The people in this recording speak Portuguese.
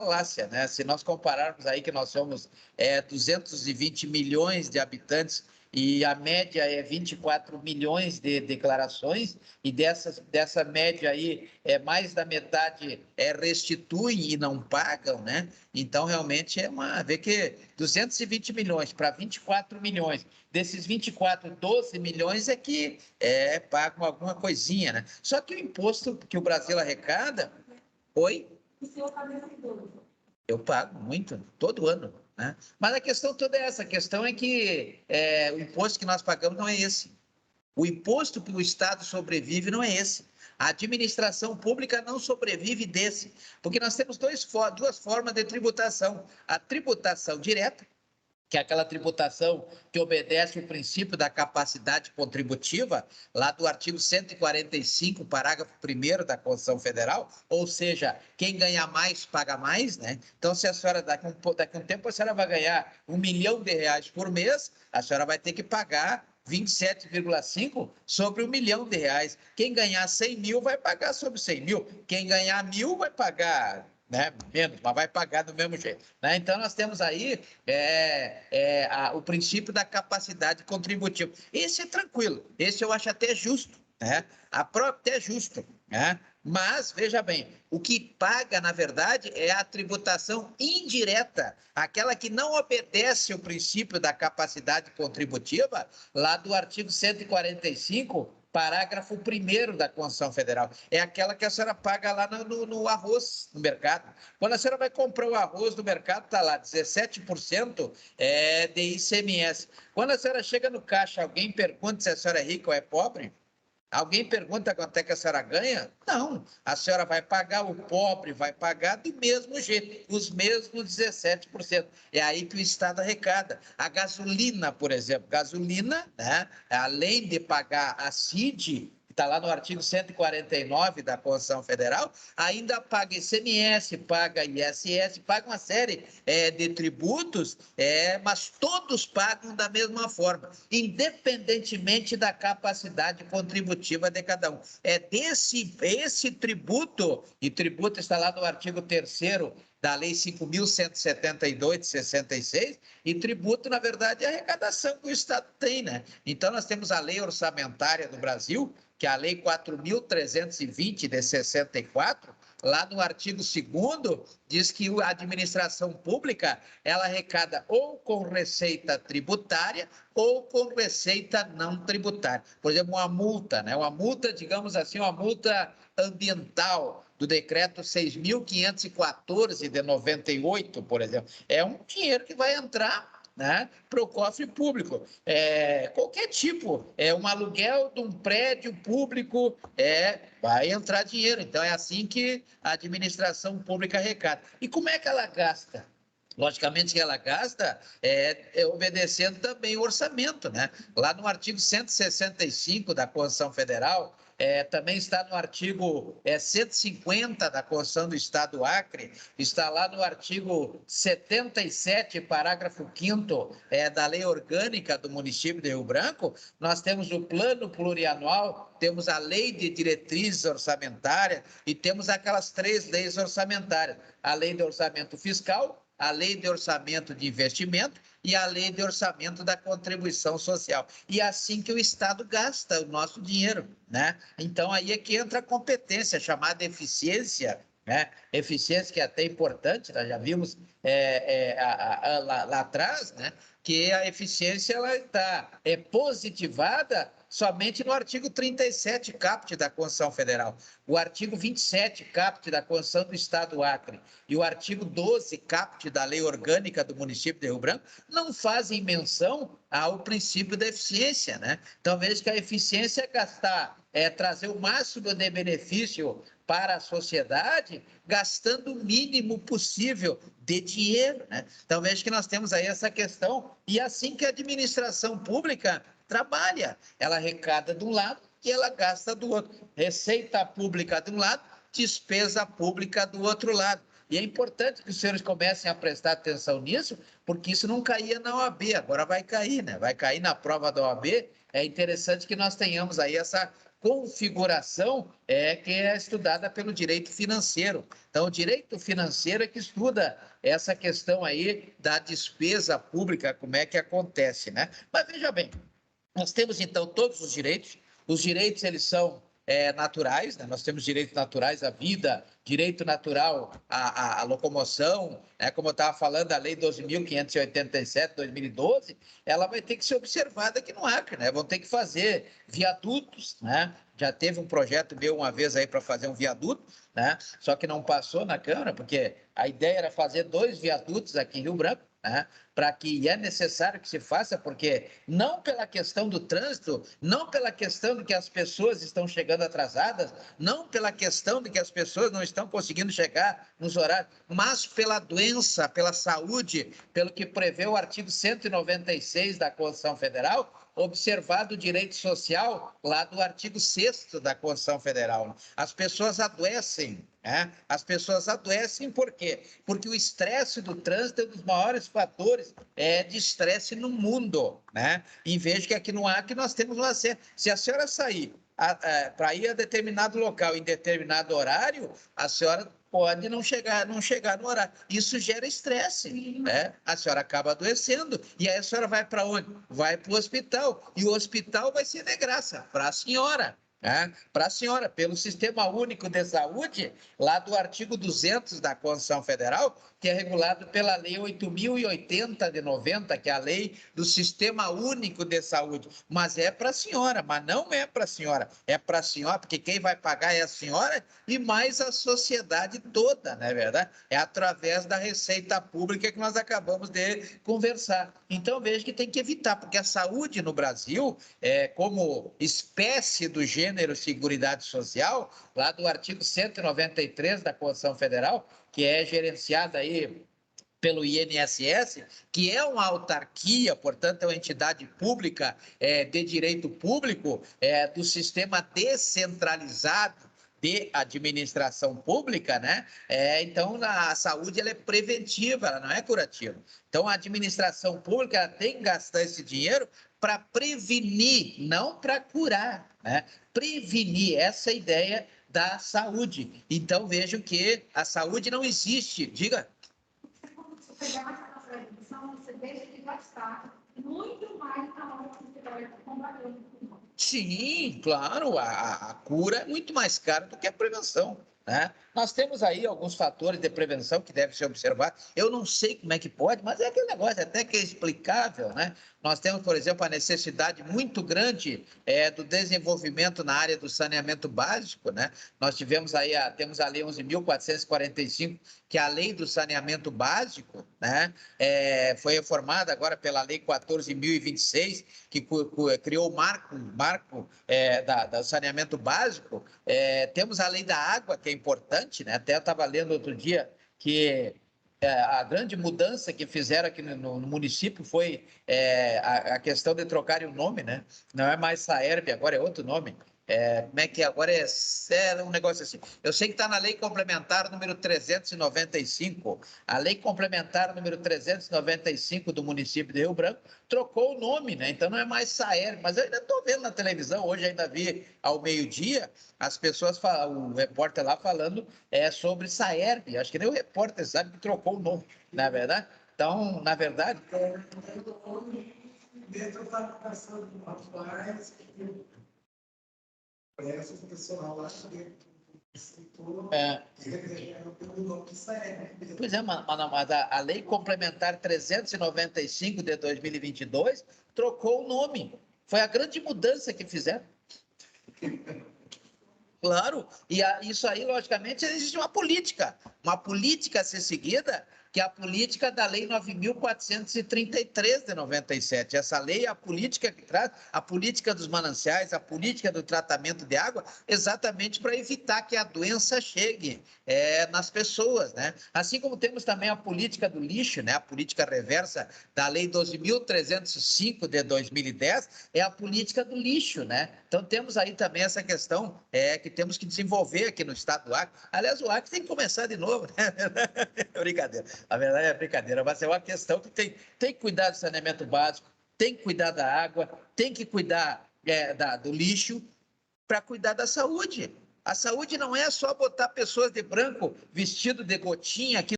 falácia, né? Se nós compararmos aí que nós somos 220 milhões de habitantes e a média é 24 milhões de declarações, e dessa média aí, mais da metade restituem e não pagam, né? Então, realmente, vê que 220 milhões para 24 milhões, desses 24, 12 milhões é que pagam alguma coisinha, né? Só que o imposto que o Brasil arrecada, oi? O senhor paga muito? Eu pago muito, todo ano, né? Mas a questão toda é essa, a questão é que o imposto que nós pagamos não é esse. O imposto que o Estado sobrevive não é esse. A administração pública não sobrevive desse, porque nós temos duas formas de tributação. A tributação direta, que é aquela tributação que obedece o princípio da capacidade contributiva, lá do artigo 145, parágrafo 1º da Constituição Federal, ou seja, quem ganha mais, paga mais, né? Então, se a senhora, daqui a um tempo, a senhora vai ganhar R$ 1.000.000 por mês, a senhora vai ter que pagar 27,5 sobre R$ 1.000.000. Quem ganhar 100 mil vai pagar sobre 100 mil. Quem ganhar 1.000 vai pagar, né, menos, mas vai pagar do mesmo jeito, né? Então, nós temos aí o princípio da capacidade contributiva. Esse é tranquilo, esse eu acho até justo, né? Até justo, né? Mas, veja bem, o que paga, na verdade, é a tributação indireta, aquela que não obedece o princípio da capacidade contributiva, lá do artigo 145, parágrafo 1º da Constituição Federal. É aquela que a senhora paga lá no arroz, no mercado. Quando a senhora vai comprar o arroz no mercado, está lá 17% de ICMS. Quando a senhora chega no caixa, alguém pergunta se a senhora é rica ou é pobre? Alguém pergunta quanto é que a senhora ganha? Não, a senhora vai pagar, o pobre vai pagar do mesmo jeito, os mesmos 17%. É aí que o Estado arrecada. A gasolina, por exemplo, gasolina, né, além de pagar a CID, que está lá no artigo 149 da Constituição Federal, ainda paga ICMS, paga ISS, paga uma série de tributos, mas todos pagam da mesma forma, independentemente da capacidade contributiva de cada um. Esse tributo, e tributo está lá no artigo 3º da Lei 5.172 de 66, e tributo, na verdade, é a arrecadação que o Estado tem, né? Então, nós temos a Lei Orçamentária do Brasil, que é a Lei 4.320 de 64, lá no artigo 2º, diz que a administração pública, ela arrecada ou com receita tributária ou com receita não tributária. Por exemplo, uma multa, né? Uma multa, digamos assim, uma multa ambiental do decreto 6.514 de 98, por exemplo. É um dinheiro que vai entrar, né, para o cofre público. Qualquer tipo, um aluguel de um prédio público, vai entrar dinheiro. Então, é assim que a administração pública arrecada. E como é que ela gasta? Logicamente que ela gasta obedecendo também o orçamento, né? Lá no artigo 165 da Constituição Federal, também está no artigo 150 da Constituição do Estado do Acre, está lá no artigo 77, parágrafo 5º da Lei Orgânica do município de Rio Branco. Nós temos o plano plurianual, temos a lei de diretrizes orçamentárias e temos aquelas 3 leis orçamentárias: a lei de orçamento fiscal, a lei de orçamento de investimento e a lei de orçamento da contribuição social. E é assim que o Estado gasta o nosso dinheiro, né? Então, aí é que entra a competência, chamada eficiência, né? Eficiência que é até importante, nós já vimos lá atrás, né? Que a eficiência ela está positivada somente no artigo 37, caput da Constituição Federal, o artigo 27, caput da Constituição do Estado do Acre e o artigo 12, caput da Lei Orgânica do município de Rio Branco não fazem menção ao princípio da eficiência, né? Então, veja que a eficiência é gastar, trazer o máximo de benefício para a sociedade, gastando o mínimo possível de dinheiro, né? Então, veja que nós temos aí essa questão, e assim que a administração pública trabalha, ela arrecada de um lado e ela gasta do outro. Receita pública de um lado, despesa pública do outro lado. E é importante que os senhores comecem a prestar atenção nisso, porque isso não caía na OAB, agora vai cair, né? Vai cair na prova da OAB. É interessante que nós tenhamos aí essa configuração que é estudada pelo direito financeiro. Então, o direito financeiro é que estuda essa questão aí da despesa pública, como é que acontece, né? Mas veja bem, nós temos, então, todos os direitos. Os direitos, eles são naturais, né? Nós temos direitos naturais à vida, direito natural à locomoção, né? Como eu estava falando, a Lei 12.587, 2012, ela vai ter que ser observada aqui no Acre, né? Vão ter que fazer viadutos, né? Já teve um projeto meu uma vez aí para fazer um viaduto, né? Só que não passou na Câmara, porque a ideia era fazer 2 viadutos aqui em Rio Branco, né? Para que é necessário que se faça, porque não pela questão do trânsito, não pela questão de que as pessoas estão chegando atrasadas, não pela questão de que as pessoas não estão conseguindo chegar nos horários, mas pela doença, pela saúde, pelo que prevê o artigo 196 da Constituição Federal, observado o direito social lá do artigo 6º da Constituição Federal. As pessoas adoecem, né? As pessoas adoecem por quê? Porque o estresse do trânsito é um dos maiores fatores de estresse no mundo, né? E veja que aqui no Acre nós temos uma... Se a senhora sair para ir a determinado local em determinado horário, a senhora pode não chegar no horário. Isso gera estresse, né? A senhora acaba adoecendo. E aí a senhora vai para onde? Vai para o hospital. E o hospital vai ser de graça para a senhora. Né? Para a senhora, pelo Sistema Único de Saúde, lá do artigo 200 da Constituição Federal, que é regulado pela Lei 8.080 de 90, que é a lei do Sistema Único de Saúde. Mas é para a senhora, mas não é para a senhora. É para a senhora, porque quem vai pagar é a senhora e mais a sociedade toda, não é verdade? É através da receita pública que nós acabamos de conversar. Então, veja que tem que evitar, porque a saúde no Brasil, como espécie do gênero Seguridade Social, lá do artigo 193 da Constituição Federal, que é gerenciada aí pelo INSS, que é uma autarquia, portanto, é uma entidade pública de direito público, do sistema descentralizado de administração pública, né? Então, a saúde ela é preventiva, ela não é curativa. Então, a administração pública ela tem que gastar esse dinheiro para prevenir, não para curar, né? Prevenir, essa é a ideia da saúde. Então, vejam que a saúde não existe. Diga. Se você pegar essa prevenção, você deixa de gastar muito mais na hora que você vai combatendo. Sim, claro, a cura é muito mais cara do que a prevenção, né? Nós temos aí alguns fatores de prevenção que devem ser observados. Eu não sei como é que pode, mas é aquele negócio até que é explicável, né? Nós temos, por exemplo, a necessidade muito grande do desenvolvimento na área do saneamento básico, né? Nós temos a Lei 11.445, que é a Lei do Saneamento Básico, né? Foi reformada agora pela Lei 14.026, que criou o marco do saneamento básico. Temos a Lei da Água, que é importante, né? Até eu estava lendo outro dia que a grande mudança que fizeram aqui no município foi a questão de trocarem o nome, né? Não é mais Saerb, agora é outro nome. Como é que agora é um negócio assim? Eu sei que está na Lei Complementar número 395. A Lei Complementar número 395 do município de Rio Branco trocou o nome, né? Então não é mais Saerb, mas eu ainda estou vendo na televisão, hoje ainda vi ao meio-dia, as pessoas, o repórter lá falando sobre Saerb. Acho que nem o repórter sabe que trocou o nome, não é verdade? Então, na verdade. Dentro da aplicação do atuais, parece o pessoal lá dentro. Pois é, mas a Lei Complementar 395 de 2022 trocou o nome. Foi a grande mudança que fizeram. Claro, e isso aí, logicamente, existe uma política a ser seguida, que é a política da Lei 9.433 de 97. Essa lei é a política que traz a política dos mananciais, a política do tratamento de água, exatamente para evitar que a doença chegue nas pessoas, né? Assim como temos também a política do lixo, né? A política reversa da Lei 12.305 de 2010, é a política do lixo, né? Então temos aí também essa questão que temos que desenvolver aqui no estado do Acre. Aliás, o Acre tem que começar de novo, né? Brincadeira. A verdade é brincadeira, mas é uma questão que tem que cuidar do saneamento básico, tem que cuidar da água, tem que cuidar do lixo, para cuidar da saúde. A saúde não é só botar pessoas de branco vestido de gotinha aqui